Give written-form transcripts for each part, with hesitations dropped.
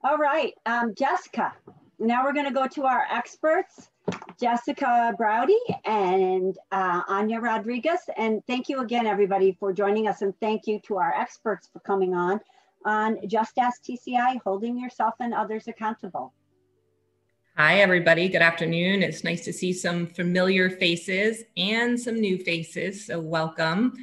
All right, Jessica. Now we're going to go to our experts, Jessica Browdy and Ania Rodriguez. And thank you again, everybody, for joining us. And thank you to our experts for coming on Just Ask TCI, holding yourself and others accountable. Hi, everybody. Good afternoon. It's nice to see some familiar faces and some new faces. So welcome.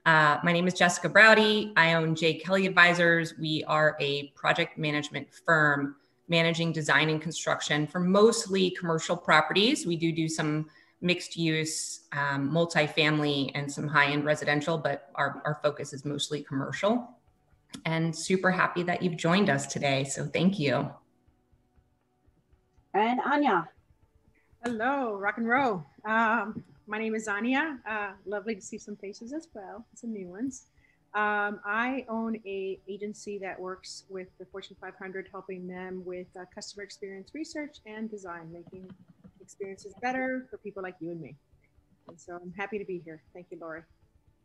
My name is Jessica Browdy. I own J. Kelly Advisors. We are a project management firm managing design and construction for mostly commercial properties. We do some mixed use, multifamily, and some high-end residential, but our focus is mostly commercial. And super happy that you've joined us today. So thank you. And Ania. Hello, rock and roll. My name is Ania. Lovely to see some faces as well, some new ones. I own an agency that works with the Fortune 500, helping them with customer experience research and design, making experiences better for people like you and me. And so I'm happy to be here. Thank you, Lori.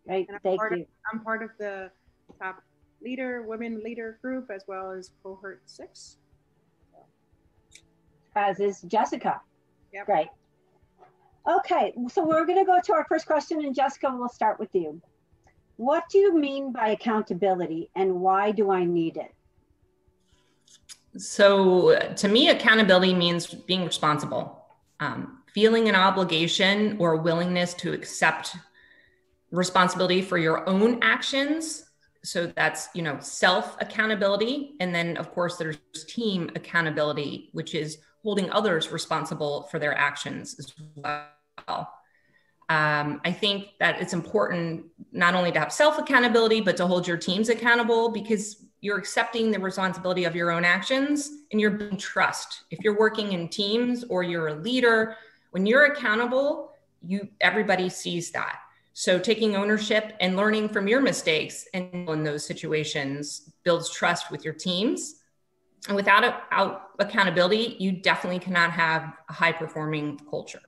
Great, thank you. I'm part of the top women leader group, as well as cohort 6. As is Jessica. Yep. Great. Okay, so we're going to go to our first question, and Jessica, we'll start with you. What do you mean by accountability, and why do I need it? So to me, accountability means being responsible, feeling an obligation or a willingness to accept responsibility for your own actions. So that's, self accountability. And then of course there's team accountability, which is holding others responsible for their actions as well. I think that it's important not only to have self accountability, but to hold your teams accountable, because you're accepting the responsibility of your own actions and you're building trust. If you're working in teams or you're a leader, when you're accountable, everybody sees that. So taking ownership and learning from your mistakes and in those situations builds trust with your teams. And without accountability, you definitely cannot have a high-performing culture.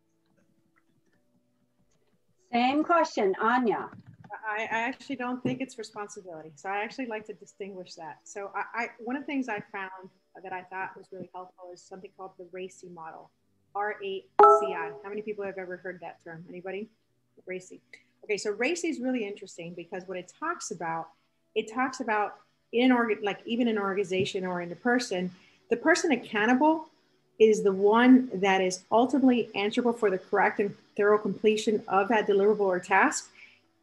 Same question, Ania. I actually don't think it's responsibility. So I actually like to distinguish that. So one of the things I found that I thought was really helpful is something called the RACI model, R-A-C-I. How many people have ever heard that term? Anybody? RACI. Okay, so RACI is really interesting because what it talks about even in an organization or in a person, the person accountable is the one that is ultimately answerable for the correct and thorough completion of that deliverable or task.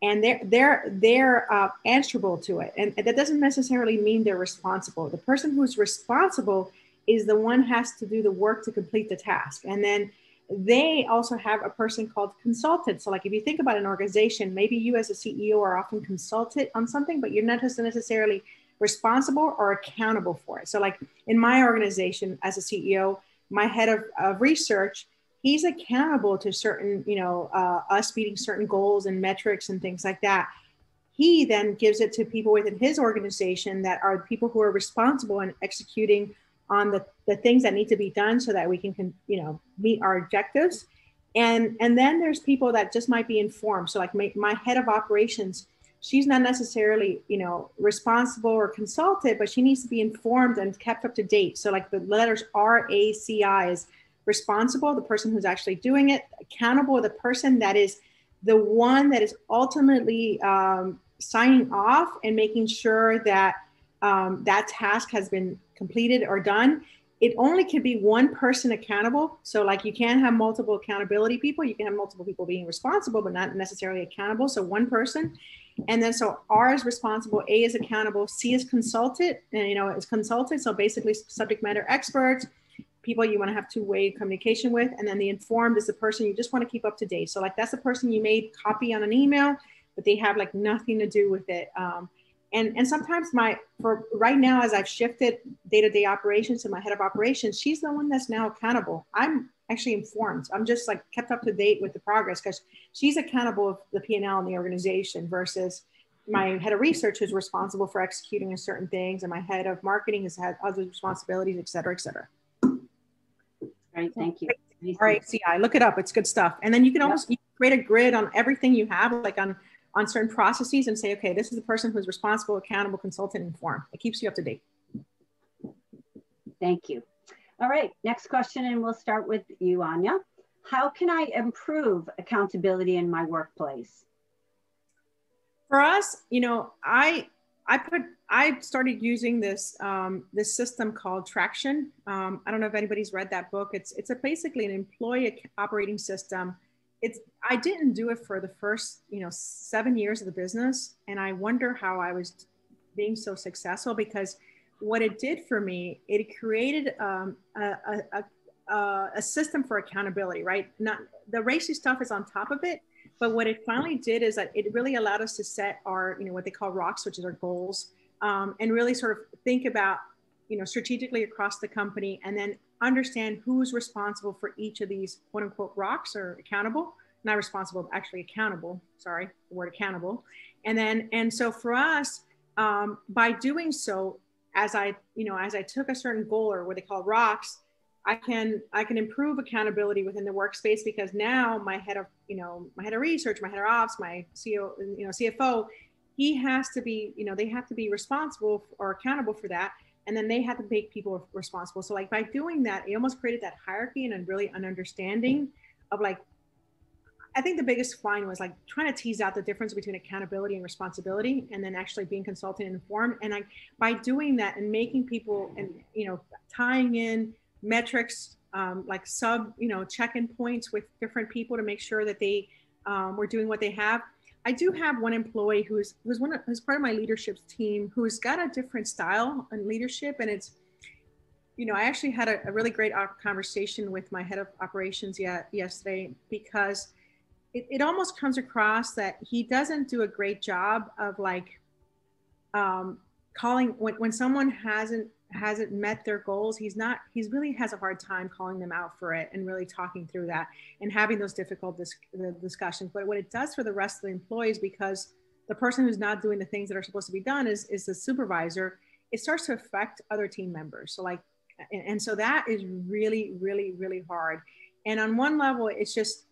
And they're answerable to it. And that doesn't necessarily mean they're responsible. The person who's responsible is the one has to do the work to complete the task. And then they also have a person called consultant. So like if you think about an organization, maybe you as a CEO are often consulted on something, but you're not necessarily responsible or accountable for it. So like in my organization as a CEO, my head of research, he's accountable to certain, us meeting certain goals and metrics and things like that. He then gives it to people within his organization that are people who are responsible and executing on the things that need to be done so that we can, meet our objectives. And then there's people that just might be informed. So like my head of operations, she's not necessarily, responsible or consulted, but she needs to be informed and kept up to date. So like the letters RACI is responsible, the person who's actually doing it; accountable, the person that is the one that is ultimately signing off and making sure that that task has been completed or done. It only can be one person accountable. So like you can't have multiple accountability people. You can have multiple people being responsible, but not necessarily accountable. So one person. And then so R is responsible, A is accountable, C is consulted, and is consulted. So basically subject matter experts, people you want to have two-way communication with. And then the informed is the person you just want to keep up to date. So like that's the person you made copy on an email, but they have like nothing to do with it. And sometimes for right now, as I've shifted day-to-day operations to my head of operations, she's the one that's now accountable. I'm actually informed. I'm just like kept up to date with the progress because she's accountable of the P&L in the organization versus my head of research who's responsible for executing certain things. And my head of marketing has had other responsibilities, et cetera, et cetera. Great, thank you. All right, CI, look it up. It's good stuff. And then you can almost create a grid on everything you have, like on certain processes and say, okay, this is the person who's responsible, accountable, consultant, informed. It keeps you up to date. Thank you. All right, next question, and we'll start with you, Ania. How can I improve accountability in my workplace? For us, you know, I started using this this system called Traction. I don't know if anybody's read that book. It's basically an employee operating system. I didn't do it for the first 7 years of the business, and I wonder how I was being so successful, because what it did for me, it created a system for accountability. Right, not the racy stuff is on top of it. But what it finally did is that it really allowed us to set our, what they call rocks, which is our goals, and really sort of think about, strategically across the company, and then understand who's responsible for each of these quote unquote rocks, or accountable, not responsible, actually accountable. Sorry, the word accountable. And so for us, by doing so, as I took a certain goal, or what they call rocks, I can improve accountability within the workspace, because now my head of research, my head of ops, my CEO, CFO, he has to be, they have to be responsible or accountable for that. And then they have to make people responsible. So like by doing that, it almost created that hierarchy and really an understanding of like, I think the biggest find was like trying to tease out the difference between accountability and responsibility, and then actually being consulted and informed. And by doing that and making people, and, tying in metrics, like check-in points with different people to make sure that they were doing what they have. I do have one employee who's part of my leadership team, who's got a different style in leadership. And it's, I actually had a really great conversation with my head of operations yesterday, because it almost comes across that he doesn't do a great job of like calling when someone hasn't met their goals. He really has a hard time calling them out for it and really talking through that and having those difficult discussions. But what it does for the rest of the employees, because the person who's not doing the things that are supposed to be done is the supervisor, it starts to affect other team members. So like, and so that is really, really, really hard. And on one level, it's just,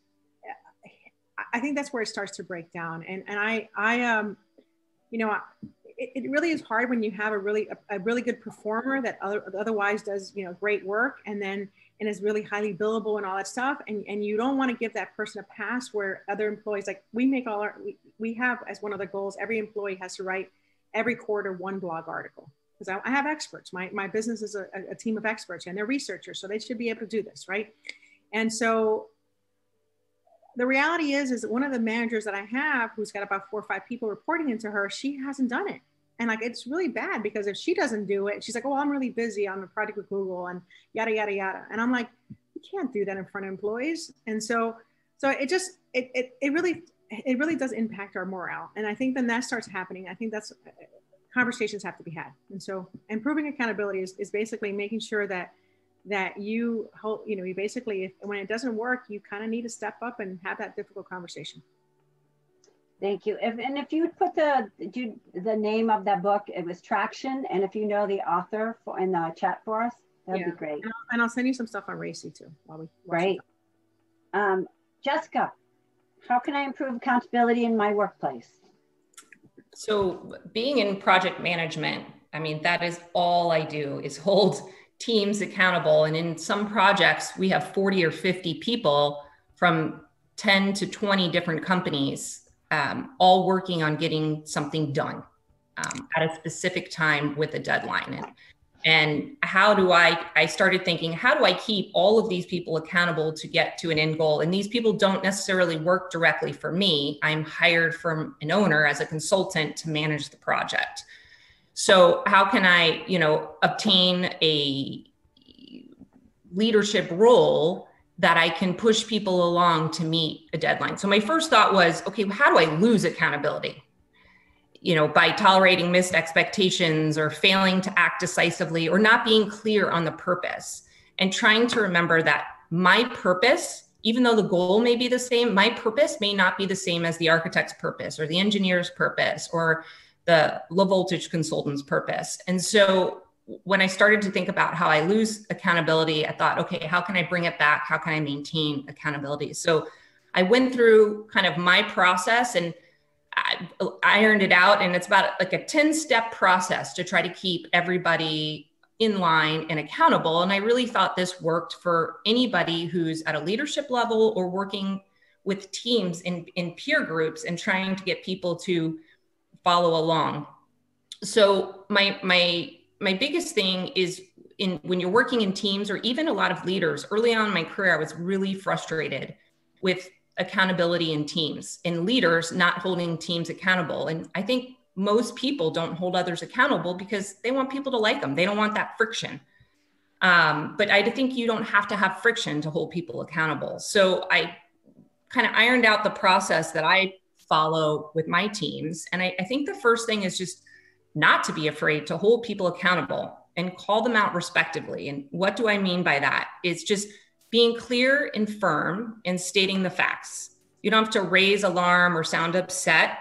I think that's where it starts to break down. And it really is hard when you have a really good performer that otherwise does, great work, and is really highly billable and all that stuff. And you don't want to give that person a pass where other employees, like we have as one of the goals, every employee has to write every quarter one blog article. Because I have experts. My business is a team of experts, and they're researchers, so they should be able to do this, right? And so the reality is that one of the managers that I have, who's got about 4 or 5 people reporting into her, she hasn't done it. And like, it's really bad, because if she doesn't do it, she's like, oh, I'm really busy on a project with Google and yada, yada, yada. And I'm like, you can't do that in front of employees. And so it really does impact our morale. And I think then that starts happening. I think that's conversations have to be had. And so improving accountability is basically making sure that you basically, when it doesn't work, you kind of need to step up and have that difficult conversation. Thank you. If you would put the name of that book, it was Traction, and if you know the author in the chat for us, that'd be great. And I'll send you some stuff on Racy too while we Great. Jessica, how can I improve accountability in my workplace? So being in project management, I mean, that is all I do, is hold teams accountable. And in some projects, we have 40 or 50 people from 10 to 20 different companies, all working on getting something done at a specific time with a deadline. And I started thinking, how do I keep all of these people accountable to get to an end goal? And these people don't necessarily work directly for me. I'm hired from an owner as a consultant to manage the project. So how can I, obtain a leadership role that I can push people along to meet a deadline? So my first thought was, okay, how do I lose accountability? By tolerating missed expectations, or failing to act decisively, or not being clear on the purpose, and trying to remember that my purpose, even though the goal may be the same, my purpose may not be the same as the architect's purpose, or the engineer's purpose, or the low voltage consultant's purpose. And so when I started to think about how I lose accountability, I thought, okay, how can I bring it back? How can I maintain accountability? So I went through kind of my process, and I ironed it out. And it's about like a 10-step process to try to keep everybody in line and accountable. And I really thought this worked for anybody who's at a leadership level or working with teams in peer groups and trying to get people to follow along. So my biggest thing is when you're working in teams, or even a lot of leaders, early on in my career, I was really frustrated with accountability in teams and leaders not holding teams accountable. And I think most people don't hold others accountable because they want people to like them. They don't want that friction. But I think you don't have to have friction to hold people accountable. So I kind of ironed out the process that I follow with my teams. And I think the first thing is just not to be afraid to hold people accountable and call them out respectively. And what do I mean by that? It's just being clear and firm and stating the facts. You don't have to raise alarm or sound upset.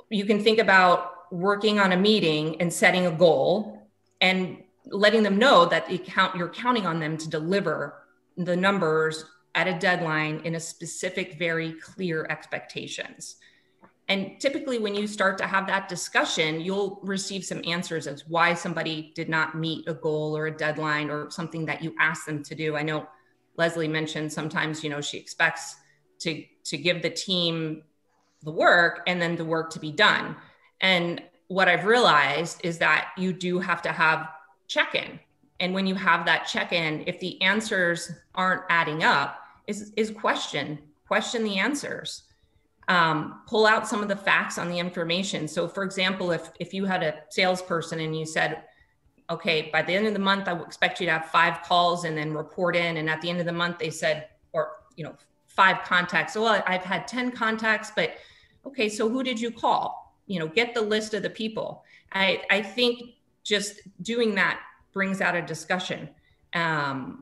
You can think about working on a meeting and setting a goal and letting them know that you're counting on them to deliver the numbers at a deadline in a specific, very clear expectations. And typically when you start to have that discussion, you'll receive some answers as why somebody did not meet a goal or a deadline or something that you asked them to do. I know Leslie mentioned sometimes, she expects to give the team the work and then the work to be done. And what I've realized is that you do have to have check-in. And when you have that check-in, if the answers aren't adding up, is question the answers. Pull out some of the facts on the information. So for example, if you had a salesperson and you said, okay, by the end of the month, I would expect you to have 5 calls and then report in. And at the end of the month, they said, 5 contacts. Well, I've had 10 contacts, but okay, so who did you call? Get the list of the people. I think just doing that brings out a discussion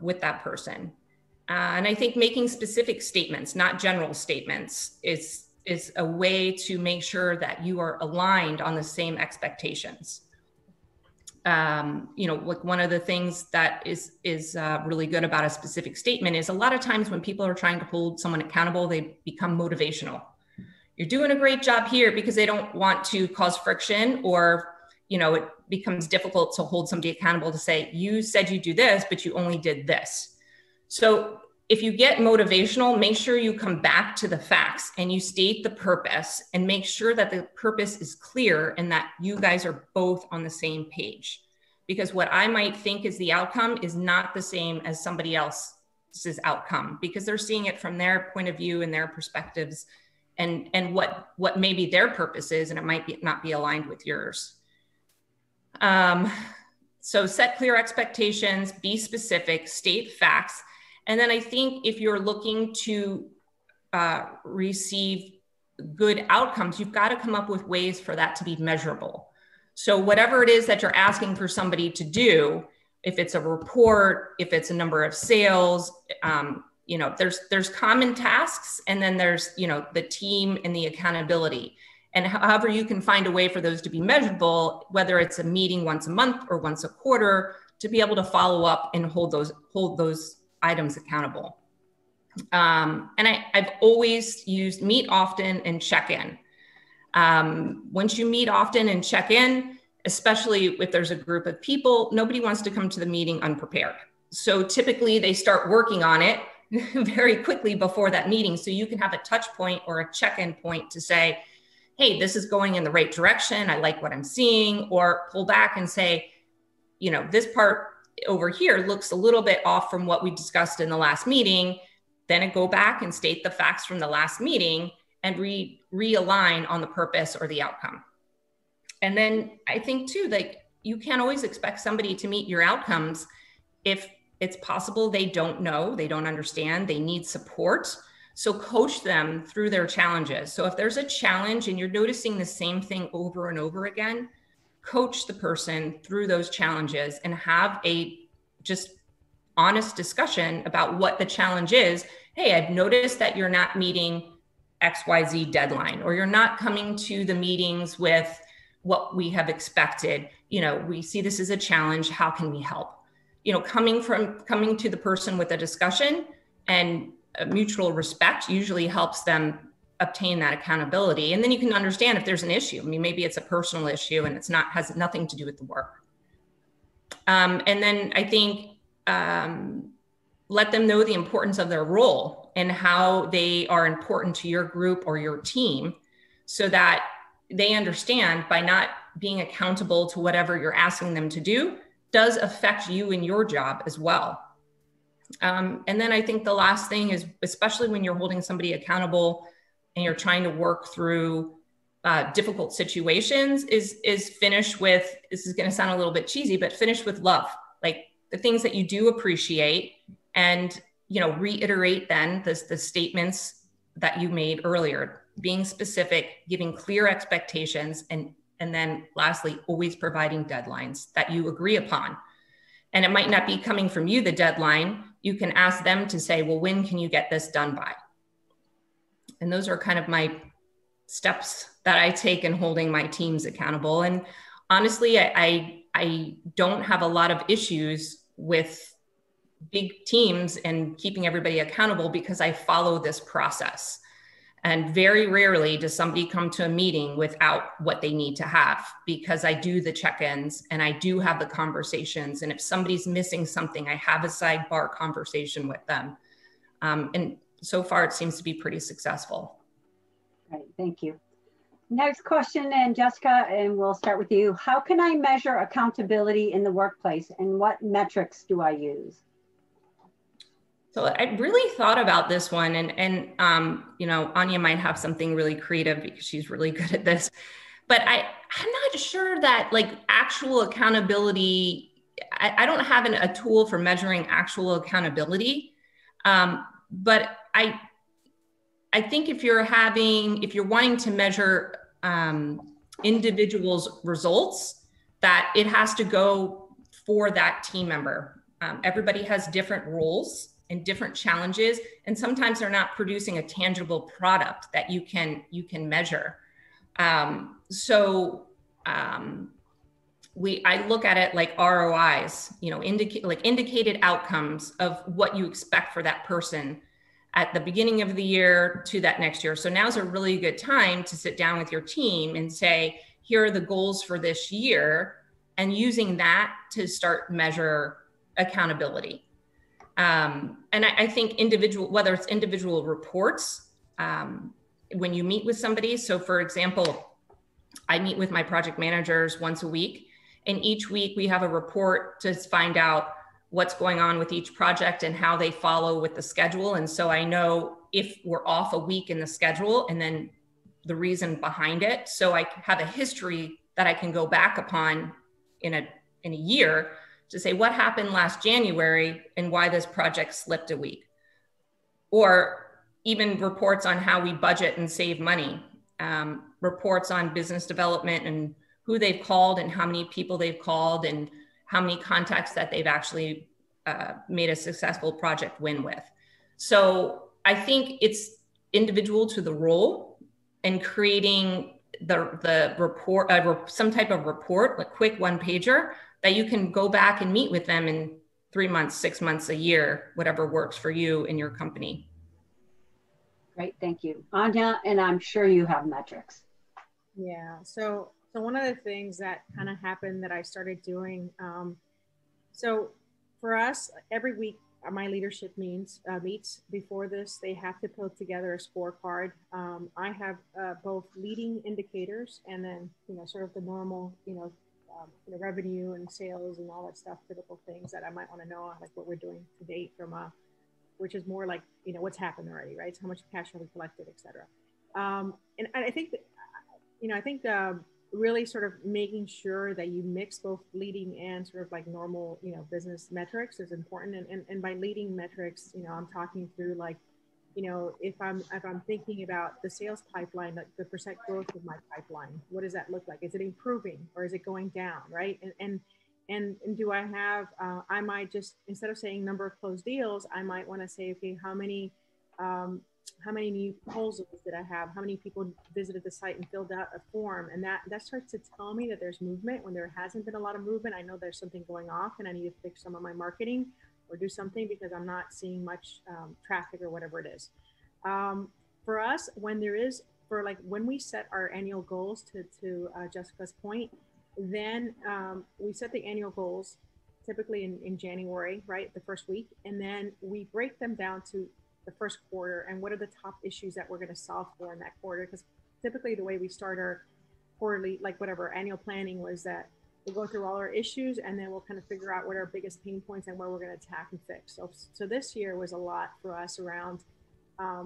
with that person. And I think making specific statements, not general statements, is a way to make sure that you are aligned on the same expectations. Like one of the things that is really good about a specific statement is a lot of times when people are trying to hold someone accountable, they become motivational. You're doing a great job here, because they don't want to cause friction, or, it becomes difficult to hold somebody accountable to say, you said you do this, but you only did this. So if you get motivational, make sure you come back to the facts and you state the purpose, and make sure that the purpose is clear and that you guys are both on the same page. Because what I might think is the outcome is not the same as somebody else's outcome, because they're seeing it from their point of view and their perspectives, and what maybe their purpose is, and it might not be aligned with yours. So set clear expectations, be specific, state facts. And then I think if you're looking to receive good outcomes, you've got to come up with ways for that to be measurable. So whatever it is that you're asking for somebody to do, if it's a report, if it's a number of sales, there's common tasks, and then there's, the team and the accountability. And however you can find a way for those to be measurable, whether it's a meeting once a month or once a quarter, to be able to follow up and hold those items accountable. And I've always used meet often and check in. Once you meet often and check in, especially if there's a group of people, nobody wants to come to the meeting unprepared. So typically they start working on it very quickly before that meeting. So you can have a touch point or a check-in point to say, hey, this is going in the right direction. I like what I'm seeing. Or pull back and say, this part over here looks a little bit off from what we discussed in the last meeting. Then go back and state the facts from the last meeting and realign on the purpose or the outcome. And then I think too, you can't always expect somebody to meet your outcomes if it's possible they don't know, they don't understand, they need support. So coach them through their challenges. So if there's a challenge and you're noticing the same thing over and over again, coach the person through those challenges and have a just honest discussion about what the challenge is. Hey, I've noticed that you're not meeting XYZ deadline, or you're not coming to the meetings with what we have expected. We see this as a challenge. How can we help? Coming to the person with a discussion and a mutual respect usually helps them obtain that accountability. And then you can understand if there's an issue. Maybe it's a personal issue and has nothing to do with the work. And then I think let them know the importance of their role and how they are important to your group or your team, so that they understand by not being accountable to whatever you're asking them to do does affect you in your job as well. And then I think the last thing is, especially when you're holding somebody accountable and you're trying to work through difficult situations, is finish with, this is going to sound a little bit cheesy, but finish with love, like the things that you do appreciate, and reiterate then the statements that you made earlier, being specific, giving clear expectations, and then lastly, always providing deadlines that you agree upon. And it might not be coming from you, the deadline. You can ask them to say, well, when can you get this done by? And those are kind of my steps that I take in holding my teams accountable. And honestly, I don't have a lot of issues with big teams and keeping everybody accountable, because I follow this process. And very rarely does somebody come to a meeting without what they need to have, because I do the check-ins and I do have the conversations. And if somebody's missing something, I have a sidebar conversation with them. And so far, it seems to be pretty successful. Right, thank you. Next question, and Jessica, and we'll start with you. How can I measure accountability in the workplace, and what metrics do I use? So I really thought about this one, and Ania might have something really creative because she's really good at this, but I'm not sure that like actual accountability, I don't have a tool for measuring actual accountability. But I think if you're wanting to measure individuals' results, that it has to go for that team member. Everybody has different roles and different challenges, and sometimes they're not producing a tangible product that you can measure. I look at it like ROIs, indicated outcomes of what you expect for that person at the beginning of the year to that next year. So now's a really good time to sit down with your team and say, here are the goals for this year, and using that to start measure accountability. And I think whether it's individual reports, when you meet with somebody. So for example, I meet with my project managers once a week, and each week we have a report to find out what's going on with each project and how they follow with the schedule. And so I know if we're off a week in the schedule and then the reason behind it. So I have a history that I can go back upon in a year to say what happened last January and why this project slipped a week. Or even reports on how we budget and save money, reports on business development and who they've called and how many people they've called and how many contacts that they've actually made a successful project win with. So I think it's individual to the role, and creating the report, some type of report, a quick one pager that you can go back and meet with them in 3 months, 6 months, a year, whatever works for you in your company. Great, thank you. Ania, and I'm sure you have metrics. Yeah, so one of the things that kind of happened that I started doing, so for us, every week my leadership meets before this. They have to put together a scorecard. I have both leading indicators and then sort of the normal revenue and sales and all that stuff, typical things that I might want to know, like what we're doing to date which is more like what's happened already, right? So how much cash have we collected, et cetera. And I think that really sort of making sure that you mix both leading and sort of like normal, business metrics is important. And by leading metrics, I'm talking through like, if I'm thinking about the sales pipeline, like the percent growth of my pipeline, what does that look like? Is it improving or is it going down, right? And do I have, I might just, instead of saying number of closed deals, I might want to say, okay, how many new proposals did I have? How many people visited the site and filled out a form? And that starts to tell me that there's movement. When there hasn't been a lot of movement, I know there's something going off and I need to fix some of my marketing or do something because I'm not seeing much traffic or whatever it is. For us, when we set our annual goals, to Jessica's point, then we set the annual goals typically in January, right? The first week. And then we break them down to the first quarter and what are the top issues that we're going to solve for in that quarter. Because typically the way we start our quarterly, like whatever annual planning was that we'll go through all our issues and then we'll kind of figure out what are our biggest pain points and where we're going to attack and fix. So this year was a lot for us around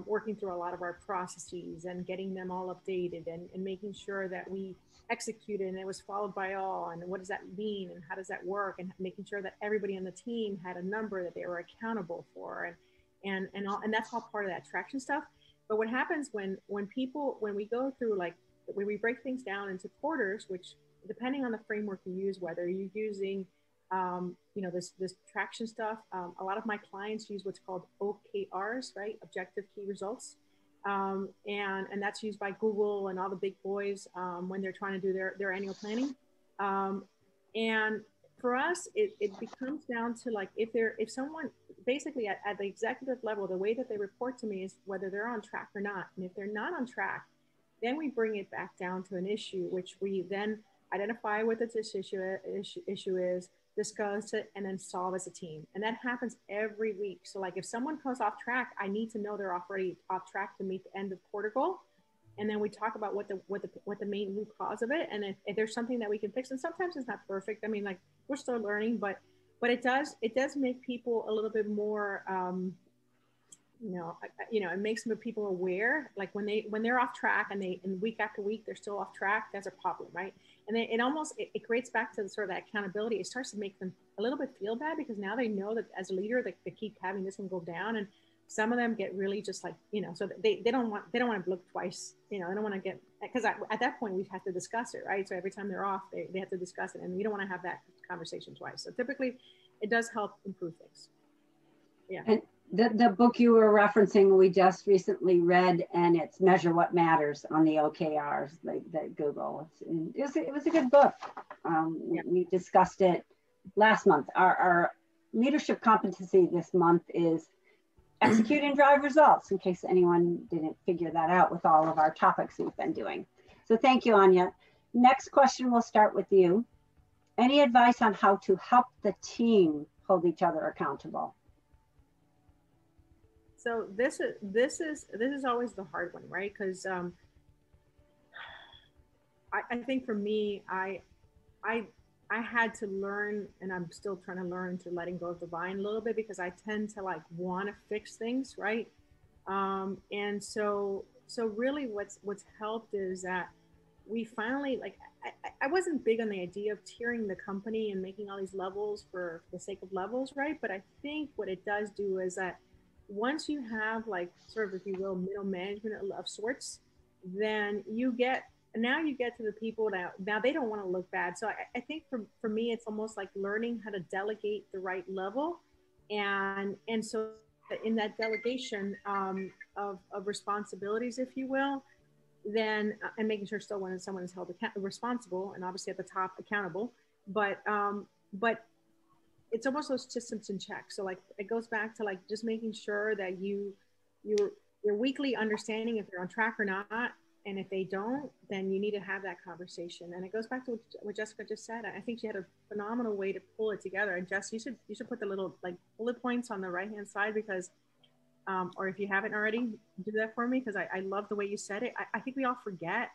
working through a lot of our processes and getting them all updated and making sure that we executed and it was followed by all. And what does that mean? And how does that work? And making sure that everybody on the team had a number that they were accountable for. And that's all part of that traction stuff. But what happens when we go through, like, when we break things down into quarters, which depending on the framework you use, whether you're using this traction stuff, a lot of my clients use what's called OKRs, right? Objective key results. And that's used by Google and all the big boys when they're trying to do their annual planning. And for us, it becomes down to, like, if someone basically at the executive level, the way that they report to me is whether they're on track or not. And if they're not on track, then we bring it back down to an issue, which we then identify what this issue is, discuss it, and then solve as a team. And that happens every week. So, like, if someone goes off track, I need to know they're already off track to meet the end of quarter goal. And then we talk about what the main root cause of it, and if there's something that we can fix. And sometimes it's not perfect. I mean, like, we're still learning, but it does make people a little bit more it makes people aware, like when they're off track and week after week they're still off track, that's a problem, right? And then it creates back to the sort of that accountability. It starts to make them a little bit feel bad because now they know that as a leader they keep having this one go down, and some of them get really just like, so they don't want to look twice, they don't want to get, because at that point we have to discuss it, right? So every time they're off, they have to discuss it, and you don't want to have that conversation twice. So typically it does help improve things. Yeah. And the book you were referencing, we just recently read, and it's Measure What Matters on the OKRs, the Google. It was a good book. We discussed it last month. Our leadership competency this month is execute and drive results, in case anyone didn't figure that out with all of our topics we've been doing. So thank you, Ania. Next question, we'll start with you. Any advice on how to help the team hold each other accountable? So this is always the hard one, right? Because I think for me, I had to learn, and I'm still trying to learn, to letting go of the vine a little bit, because I tend to like want to fix things, right? And so really what's helped is that we finally, like, I wasn't big on the idea of tiering the company and making all these levels for the sake of levels, right? But I think what it does do is that once you have, like, sort of, if you will, middle management of sorts, then you get to the people that now they don't want to look bad. So I think for me, it's almost like learning how to delegate the right level. And so in that delegation of responsibilities, if you will, then, and making sure still when someone is held responsible, and obviously at the top accountable, but it's almost those systems in check. So, like, it goes back to, like, just making sure that you're weekly understanding if they're on track or not. And if they don't, then you need to have that conversation. And it goes back to what Jessica just said. I think she had a phenomenal way to pull it together. And Jess, you should put the little, like, bullet points on the right-hand side, because, or if you haven't already, do that for me, because I love the way you said it. I think we all forget.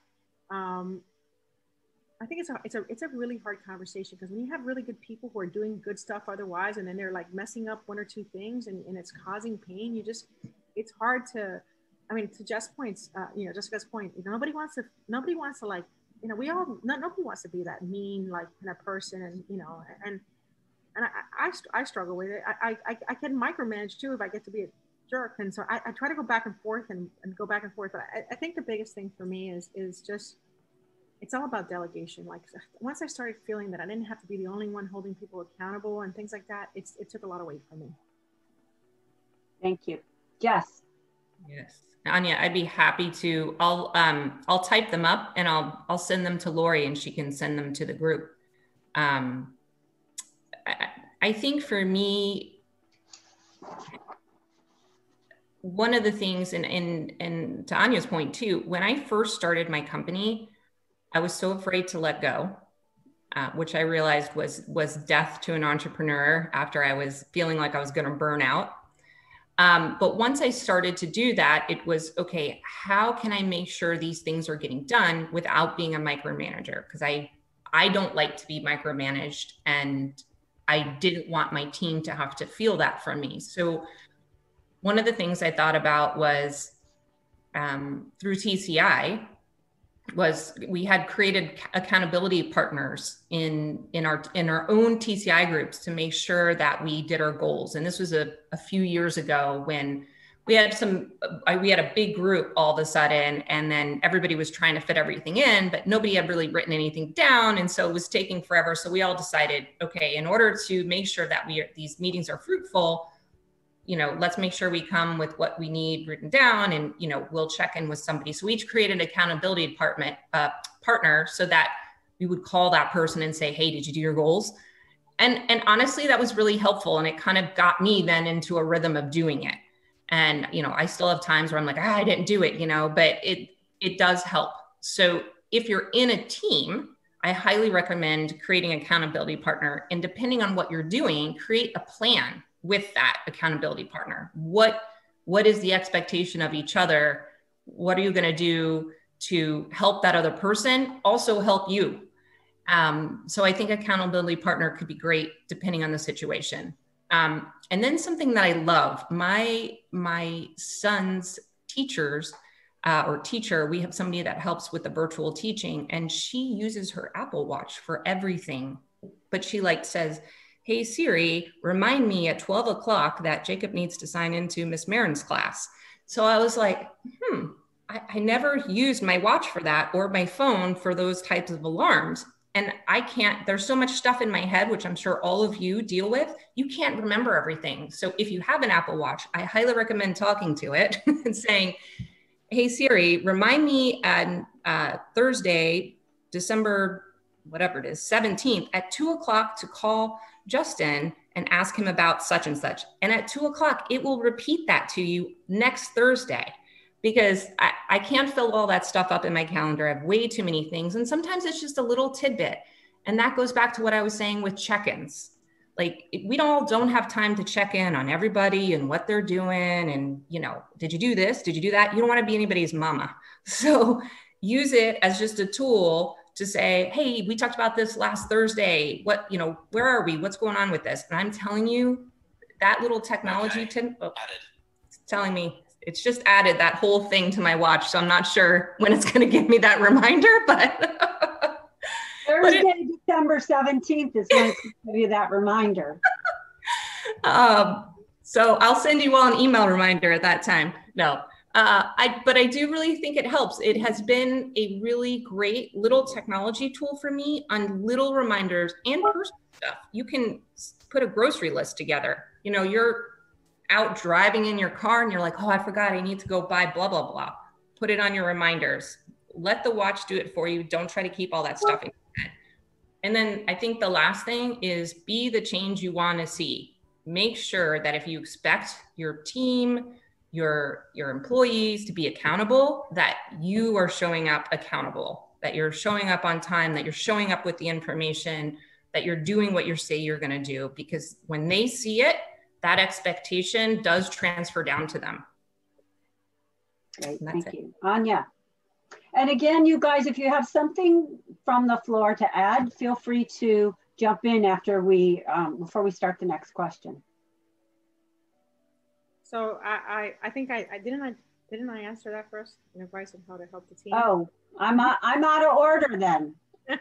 I think it's a really hard conversation, because when you have really good people who are doing good stuff otherwise, and then they're like messing up one or two things and it's causing pain, it's hard to, I mean, to Jessica's point, nobody wants to like, nobody wants to be that mean, like, kind of person, and I struggle with it. I can micromanage too if I get to be a jerk, and so I try to go back and forth and go back and forth. But I think the biggest thing for me is just, it's all about delegation. Like, once I started feeling that I didn't have to be the only one holding people accountable and things like that, it took a lot of weight from me. Thank you. Jess. Yes, Ania, I'd be happy to. I'll type them up and I'll send them to Lori, and she can send them to the group. I think for me, one of the things, and to Ania's point too, when I first started my company, I was so afraid to let go. which I realized was death to an entrepreneur after I was feeling like I was going to burn out. But once I started to do that, it was, okay, how can I make sure these things are getting done without being a micromanager? Because I don't like to be micromanaged, and I didn't want my team to have to feel that from me. So one of the things I thought about was through TCI was we had created accountability partners in our own TCI groups to make sure that we did our goals. And this was a few years ago when we had a big group all of a sudden, and then everybody was trying to fit everything in, but nobody had really written anything down. And so it was taking forever. So we all decided, okay, in order to make sure that these meetings are fruitful, let's make sure we come with what we need written down, and, we'll check in with somebody. So we each created an accountability partner so that we would call that person and say, hey, did you do your goals? And honestly, that was really helpful. And it kind of got me then into a rhythm of doing it. And, I still have times where I'm like, I didn't do it, but it does help. So if you're in a team, I highly recommend creating an accountability partner. And depending on what you're doing, create a plan with that accountability partner. What is the expectation of each other? What are you going to do to help that other person also help you? So I think accountability partner could be great depending on the situation. And then something that I love, my son's teachers or teacher, we have somebody that helps with the virtual teaching, and she uses her Apple Watch for everything. But she says, hey, Siri, remind me at 12 o'clock that Jacob needs to sign into Miss Marin's class. So I was like, I never used my watch for that, or my phone for those types of alarms. And there's so much stuff in my head, which I'm sure all of you deal with. You can't remember everything. So if you have an Apple Watch, I highly recommend talking to it and saying, hey, Siri, remind me on Thursday, December, whatever it is, 17th at 2 o'clock to call Justin and ask him about such and such. And at 2 o'clock, it will repeat that to you next Thursday, because I can't fill all that stuff up in my calendar. I have way too many things. And sometimes it's just a little tidbit. And that goes back to what I was saying with check-ins. We don't have time to check in on everybody and what they're doing. And, did you do this? Did you do that? You don't want to be anybody's mama. So use it as just a tool to say, hey, we talked about this last Thursday. Where are we? What's going on with this? And I'm telling you, that little technology it's telling me it's just added that whole thing to my watch. So I'm not sure when it's going to give me that reminder, but Thursday, December 17th is when it's going to give you that reminder. So I'll send you all an email reminder at that time. No. But I do really think it helps. It has been a really great little technology tool for me on little reminders and personal stuff. You can put a grocery list together. You're out driving in your car and you're like, oh, I forgot I need to go buy blah, blah, blah. Put it on your reminders. Let the watch do it for you. Don't try to keep all that stuff in your head. And then I think the last thing is be the change you want to see. Make sure that if you expect your team, your employees to be accountable, that you are showing up accountable, that you're showing up on time, that you're showing up with the information, that you're doing what you say you're going to do. Because when they see it, that expectation does transfer down to them. Great, thank you. Ania. And again, you guys, if you have something from the floor to add, feel free to jump in after before we start the next question. So I think I didn't I answer that first? Advice on how to help the team. Oh, I'm out of order then.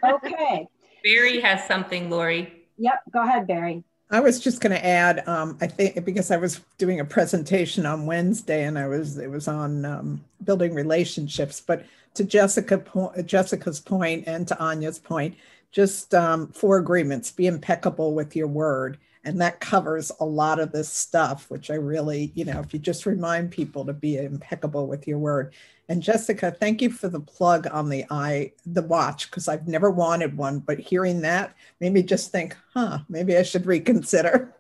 Okay. Barry has something, Lori. Yep, go ahead, Barry. I was just going to add, I think because I was doing a presentation on Wednesday and it was on building relationships, but to Jessica's point and to Ania's point, just 4 agreements, be impeccable with your word. And that covers a lot of this stuff, which I really, if you just remind people to be impeccable with your word. And Jessica, thank you for the plug on the watch, because I've never wanted one, but hearing that made me just think, maybe I should reconsider.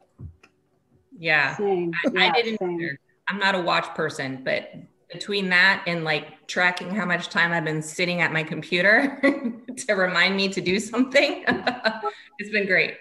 Yeah, I didn't either. I'm not a watch person, but between that and like tracking how much time I've been sitting at my computer to remind me to do something, it's been great.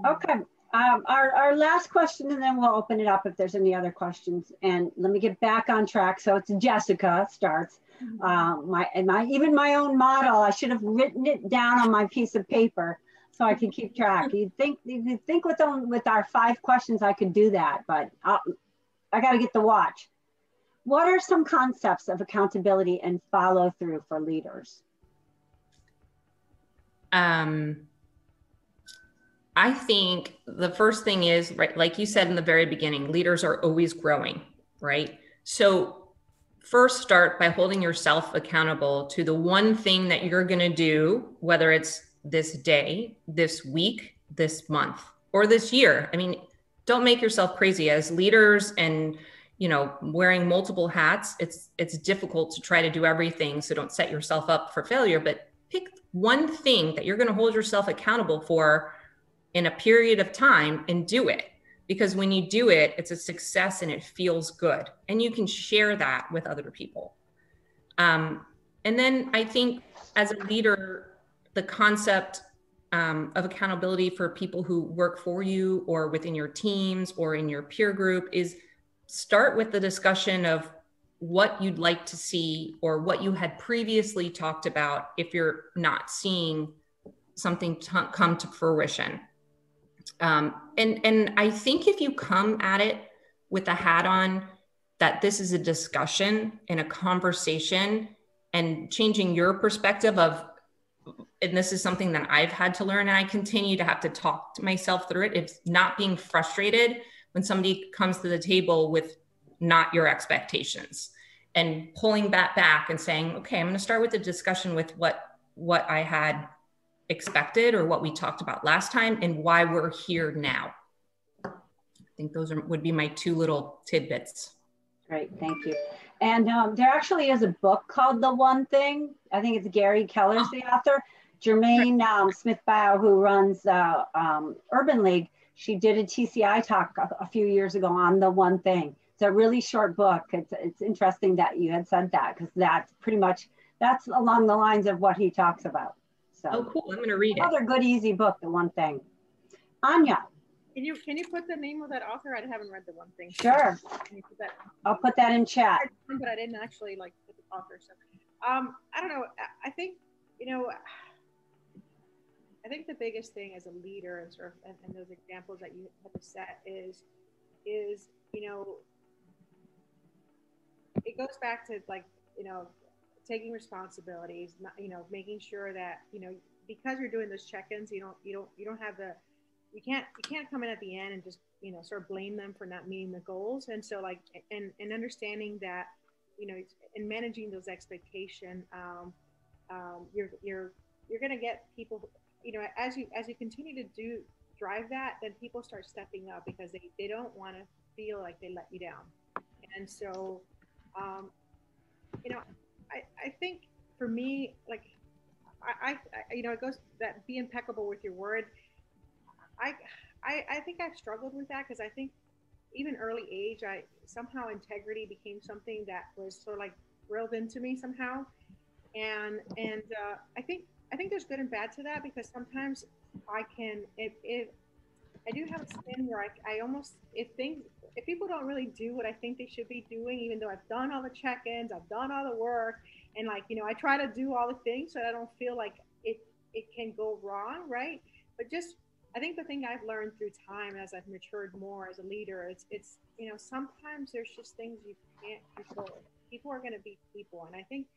Okay. Our last question, and then we'll open it up if there's any other questions. And let me get back on track. So it's Jessica starts. Even my own model, I should have written it down on my piece of paper so I can keep track. You'd think with our 5 questions I could do that, but I got to get the watch. What are some concepts of accountability and follow through for leaders? I think the first thing is, right, like you said in the very beginning, leaders are always growing, right? So first start by holding yourself accountable to the one thing that you're going to do, whether it's this day, this week, this month, or this year. I mean, don't make yourself crazy as leaders, and wearing multiple hats. It's difficult to try to do everything. So don't set yourself up for failure, but pick one thing that you're going to hold yourself accountable for in a period of time and do it. Because when you do it, it's a success and it feels good. And you can share that with other people. And then I think as a leader, the concept of accountability for people who work for you or within your teams or in your peer group is start with the discussion of what you'd like to see or what you had previously talked about if you're not seeing something come to fruition. And I think if you come at it with a hat on that this is a discussion and a conversation, and changing your perspective of, and this is something that I've had to learn and I continue to have to talk to myself through it. It's not being frustrated when somebody comes to the table with not your expectations, and pulling that back and saying, okay, I'm going to start with the discussion with what I had expected or what we talked about last time and why we're here now. I think those would be my 2 little tidbits. Great, thank you. And there actually is a book called The One Thing. I think it's Gary Keller's the author. Jermaine Smith-Bow, who runs Urban League, she did a TCI talk a few years ago on The One Thing. It's a really short book. It's interesting that you had said that, because that's along the lines of what he talks about. So, oh, cool. I'm going to read it. Another good, easy book, The One Thing. Ania. Can you put the name of that author? I haven't read The One Thing. Sure. Can you put that? I'll put that in chat. But I didn't actually put the author. So, I don't know. I think, I think the biggest thing as a leader and and those examples that you have to set is it goes back to taking responsibilities, making sure that, because you're doing those check-ins, you don't have you can't come in at the end and just, sort of blame them for not meeting the goals. And so and understanding that, in managing those expectations, you're going to get people, as you continue to drive that, then people start stepping up because they don't want to feel like they let you down. And so, I think for me, it goes that be impeccable with your word. I think I've struggled with that because I think even early age, somehow integrity became something that was sort of drilled into me somehow. And I think there's good and bad to that, because sometimes I do have a spin where I almost, if people don't really do what I think they should be doing, even though I've done all the check-ins, I've done all the work, and I try to do all the things so that I don't feel like it can go wrong, right? But I think the thing I've learned through time as I've matured more as a leader, it's sometimes there's just things you can't control. People are going to be people, and I think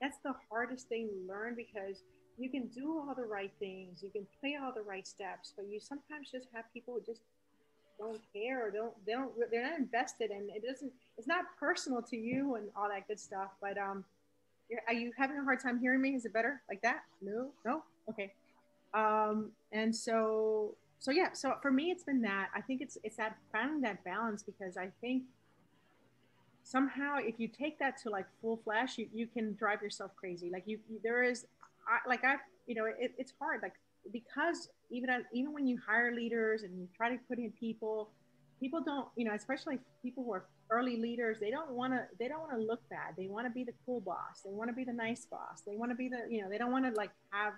that's the hardest thing to learn, because you can do all the right things, you can play all the right steps, but you sometimes just have people who just don't care, or they're not invested, and it's not personal to you and all that good stuff. But are you having a hard time hearing me? Is it better like that? No, okay. And so yeah. So for me, it's been that. I think it's that finding that balance, because I think somehow if you take that to full flash, you can drive yourself crazy. It's hard, because even when you hire leaders and you try to put in people don't, especially people who are early leaders, they don't want to look bad. They want to be the cool boss. They want to be the nice boss. They want to be the, they don't want to like have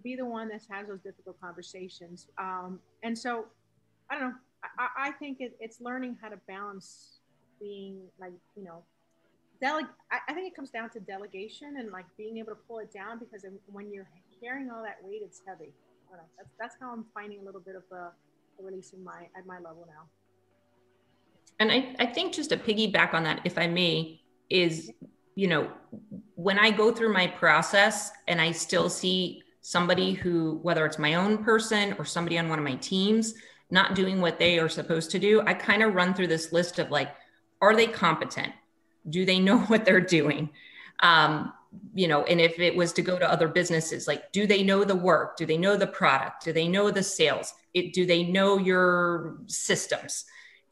be the one that has those difficult conversations. And so I don't know. I think it's learning how to balance being like, I think it comes down to delegation and like being able to pull it down, because when you're carrying all that weight, it's heavy. I don't know. That's how I'm finding a little bit of a release at my level now. And I think just to piggyback on that, if I may, is, when I go through my process and I still see somebody who, whether it's my own person or somebody on one of my teams, not doing what they are supposed to do, I kind of run through this list of like, are they competent? Do they know what they're doing? And if it was to go to other businesses, like, do they know the work? Do they know the product? Do they know the sales? Do they know your systems?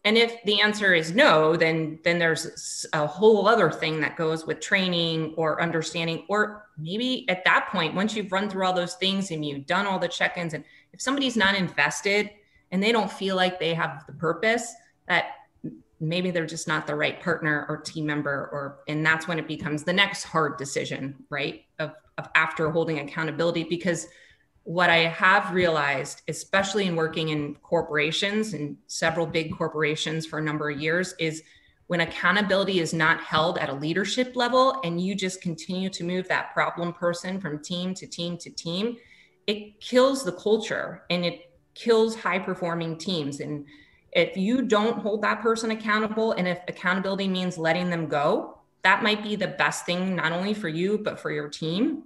And if the answer is no, then there's a whole other thing that goes with training or understanding, or maybe at that point, once you've run through all those things and you've done all the check-ins, and if somebody's not invested and they don't feel like they have the purpose, that maybe they're just not the right partner or team member, and that's when it becomes the next hard decision, right? Of after holding accountability. Because what I have realized, especially in working in corporations and several big corporations for a number of years, is when accountability is not held at a leadership level and you just continue to move that problem person from team to team to team, it kills the culture and it kills high performing teams. And if you don't hold that person accountable, and if accountability means letting them go, that might be the best thing, not only for you, but for your team.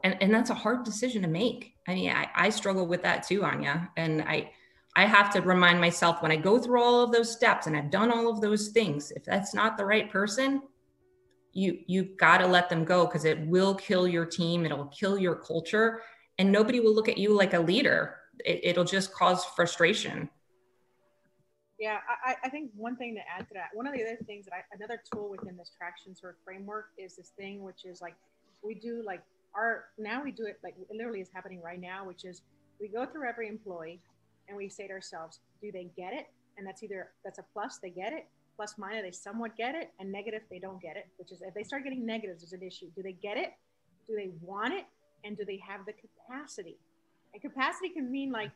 And that's a hard decision to make. I mean, I struggle with that too, Ania. And I have to remind myself when I go through all of those steps and I've done all of those things, if that's not the right person, you've got to let them go, because it will kill your team. It'll kill your culture, and nobody will look at you like a leader. It'll just cause frustration. Yeah, I think one thing to add to that, one of the other things that another tool within this traction sort of framework is this thing, which is like, we do like now we do it like it literally is happening right now, which is we go through every employee and we say to ourselves, do they get it? And that's a plus, they get it, plus minus, they somewhat get it, and negative, they don't get it, which is if they start getting negatives, there's an issue. Do they get it? Do they want it? And do they have the capacity? And capacity can mean like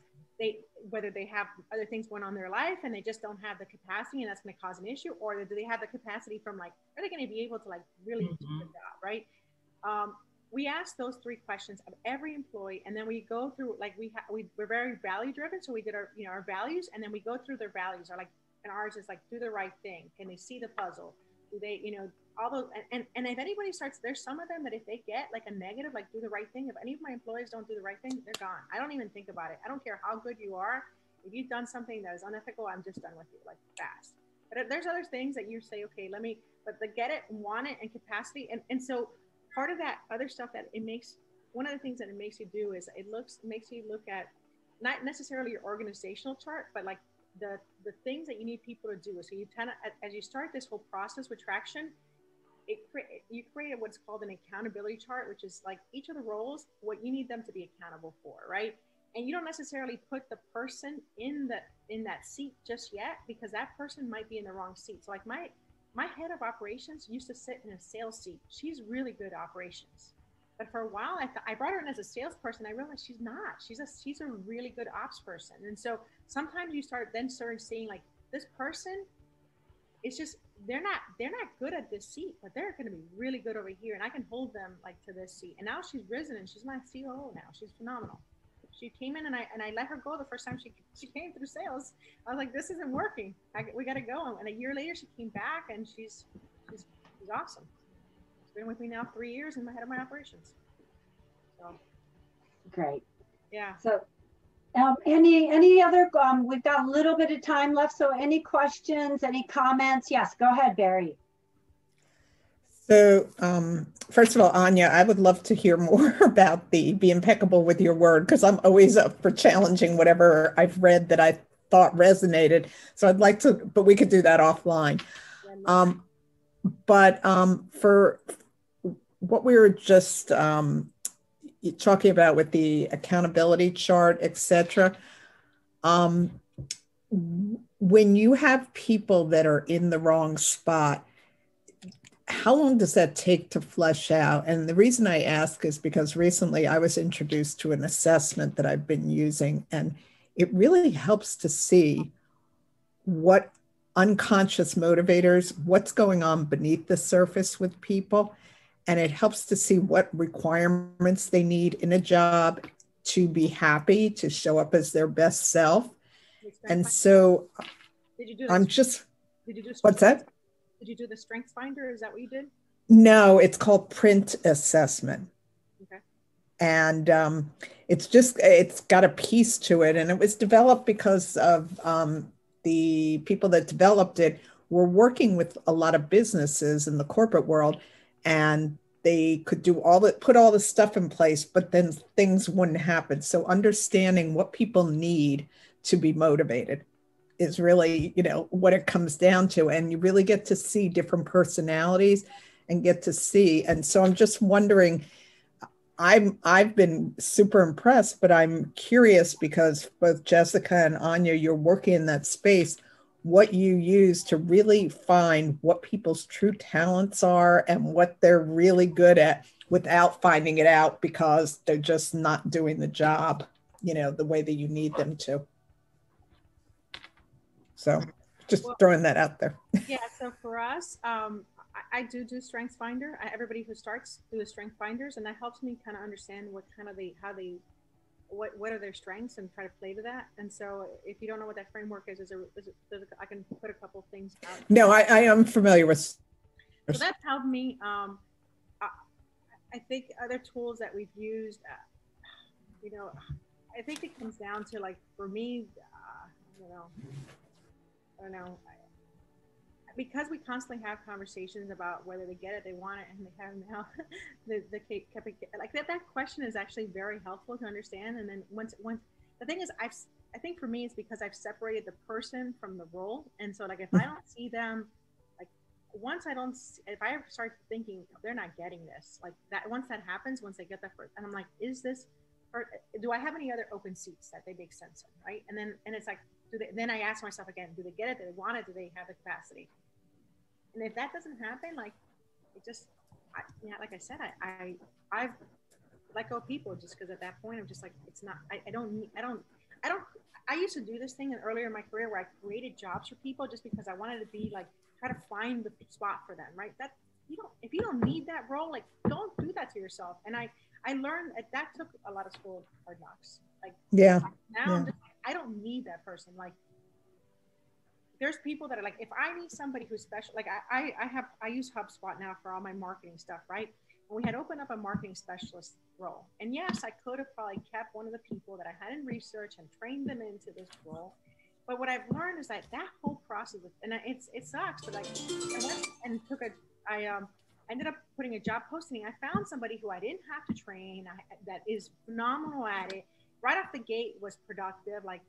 whether they have other things going on in their life and they just don't have the capacity, and that's going to cause an issue, or do they have the capacity from like, are they going to be able to like really do the job, right? We ask those 3 questions of every employee, and then we go through like we're very value driven, so we did our our values, and then we go through their values. Are like, and ours is like, do the right thing. Can they see the puzzle? Do they all those, and if anybody starts, there's some of them that if they get like a negative, like do the right thing, if any of my employees don't do the right thing, they're gone. I don't even think about it. I don't care how good you are. If you've done something that is unethical, I'm just done with you, like fast. But if there's other things that you say, okay, but the get it, want it, and capacity, and so part of that other stuff that it makes, one of the things that it makes you do is it makes you look at not necessarily your organizational chart, but like the things that you need people to do. So you kind of, as you start this whole process with traction, you create what's called an accountability chart, which is like each of the roles, what you need them to be accountable for, right? And you don't necessarily put the person in that seat just yet, because that person might be in the wrong seat. So like my head of operations used to sit in a sales seat. She's really good at operations. But for a while, I brought her in as a salesperson. I realized she's not. She's a really good ops person. And so sometimes you start seeing like, this person, it's just, they're not good at this seat, but they're going to be really good over here. And I can hold them like to this seat. And now she's risen and she's my COO now. She's phenomenal. She came in and I let her go the first time she came through sales. I was like, this isn't working. We got to go. And a year later, she came back and she's awesome. She's been with me now 3 years and the head of my operations. So great. Yeah. So any other, we've got a little bit of time left. So any questions, any comments? Yes, go ahead, Barry. So first of all, Ania, I would love to hear more about the be impeccable with your word, because I'm always up for challenging whatever I've read that I thought resonated. So I'd like to, but we could do that offline. But for what we were just talking about with the accountability chart, etc. when you have people that are in the wrong spot, how long does that take to flesh out? And the reason I ask is because recently I was introduced to an assessment that I've been using, and it really helps to see what unconscious motivators, what's going on beneath the surface with people. And it helps to see what requirements they need in a job to be happy, to show up as their best self. And so did you do I'm just, did you do what's that? Did you do the strengths finder? Is that what you did? No, it's called print assessment. Okay. And it's got a piece to it. And it was developed because of the people that developed it were working with a lot of businesses in the corporate world, and they could do put all the stuff in place, but then things wouldn't happen. So understanding what people need to be motivated is really, what it comes down to. And you really get to see different personalities and get to see. And so I'm just wondering, I've been super impressed, but I'm curious because both Jessica and Ania, you're working in that space, what you use to really find what people's true talents are and what they're really good at without finding it out because they're just not doing the job, the way that you need them to. So just throwing that out there. Yeah, so for us, I do Strengths Finder. Everybody who starts do the Strength Finders, and that helps me kind of understand what are their strengths and try to play to that. And so if you don't know what that framework is I can put a couple things out. No, I am familiar with. So that's helped me. I think other tools that we've used, I think it comes down to, like, for me, I don't know, because we constantly have conversations about whether they get it, they want it, and they have now like that question is actually very helpful to understand. And then once the thing is, I think for me it's because I've separated the person from the role. And so, like, if I don't see them, like, if I start thinking they're not getting this, like that, once that happens, once they get that first, and I'm like, do I have any other open seats that they make sense in, right? And it's like, then I ask myself again, do they get it? Do they want it? Do they have the capacity? And if that doesn't happen, like, it just, like I said, I've let go of people just because at that point I'm just like, it's not, I used to do this thing earlier in my career where I created jobs for people just because I wanted to be like, try to find the spot for them, right? That if you don't need that role, like, don't do that to yourself. And I learned that took a lot of school hard knocks. Like, yeah. Now I'm just, I don't need that person. Like, there's people that are like, if I need somebody who's special, like I use HubSpot now for all my marketing stuff, right? And we had opened up a marketing specialist role. And yes, I could have probably kept one of the people that I had in research and trained them into this role. But what I've learned is that whole process, and it sucks, but like, I went and I ended up putting a job posting. I found somebody who I didn't have to train, that is phenomenal at it. Right off the gate was productive. Like,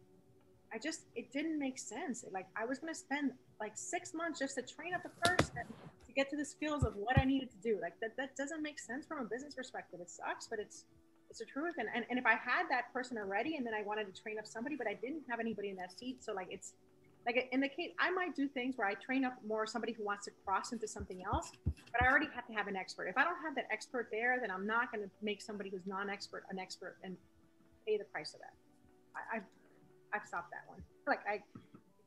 it didn't make sense. Like, I was going to spend like 6 months just to train up a person to get to the skills of what I needed to do. Like, that doesn't make sense from a business perspective. It sucks, but it's the truth. And if I had that person already, and then I wanted to train up somebody, but I didn't have anybody in that seat. So, like, it's like, in the case, I might do things where I train up more somebody who wants to cross into something else, but I already have to have an expert. If I don't have that expert there, then I'm not going to make somebody who's non-expert an expert and pay the price of that. I've stopped that one. Like, it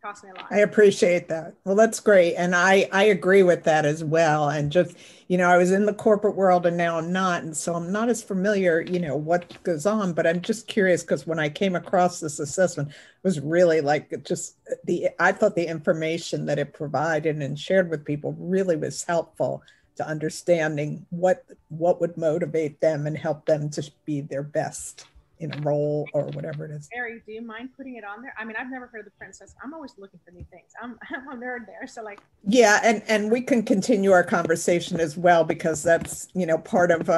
cost me a lot. I appreciate that. Well, that's great. And I agree with that as well. And just, I was in the corporate world and now I'm not. And so I'm not as familiar, what goes on, but I'm just curious because when I came across this assessment, it was really like I thought the information that it provided and shared with people really was helpful to understanding what would motivate them and help them to be their best in a role or whatever it is. Mary, do you mind putting it on there? I mean, I've never heard of the princess. I'm always looking for new things. I'm a nerd there. So, like, yeah, and we can continue our conversation as well because that's, part of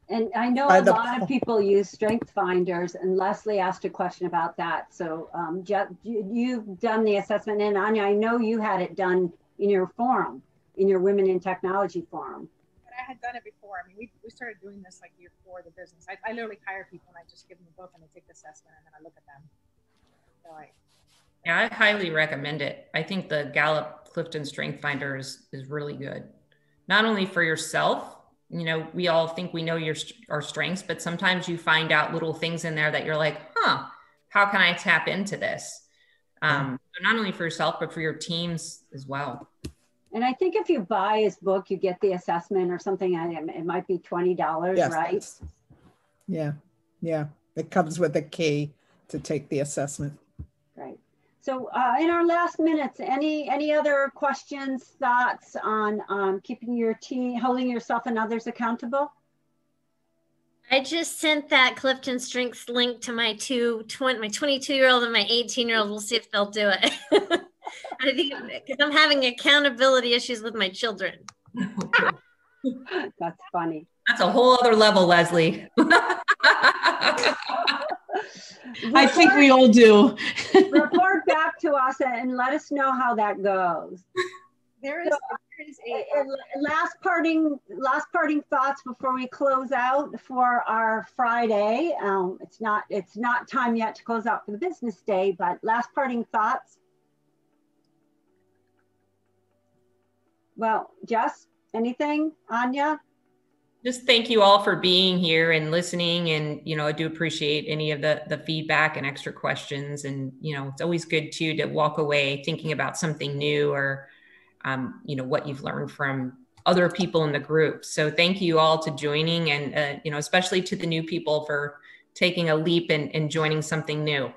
And I know a lot of people use strength finders, and Leslie asked a question about that. So you've done the assessment, and Ania, I know you had it done in your forum, in your Women in Technology forum. I had done it before. I mean, we started doing this like year 4 of the business. I literally hire people and I just give them a book and they take the assessment and then I look at them. Yeah, I highly recommend it. I think the Gallup Clifton Strength Finder is really good. Not only for yourself, you know, we all think we know our strengths, but sometimes you find out little things in there that you're like, huh, how can I tap into this? So not only for yourself, but for your teams as well. And I think if you buy his book, you get the assessment or something. It might be $20, yes, right? Yeah. Yeah. It comes with a key to take the assessment. Right. So in our last minutes, any other questions, thoughts on keeping your team, holding yourself and others accountable? I just sent that Clifton Strengths link to my 22-year-old and my 18-year-old. We'll see if they'll do it. I think because I'm having accountability issues with my children. That's funny. That's a whole other level, Leslie. I think we all do. Report back to us and let us know how that goes. There is a last parting thoughts before we close out for our Friday. It's not time yet to close out for the business day, but last parting thoughts. Well, Jess, anything? Ania? Just thank you all for being here and listening. And, you know, I do appreciate any of the feedback and extra questions. And, you know, it's always good too, to walk away thinking about something new or, you know, what you've learned from other people in the group. So thank you all to joining and, you know, especially to the new people for taking a leap and joining something new.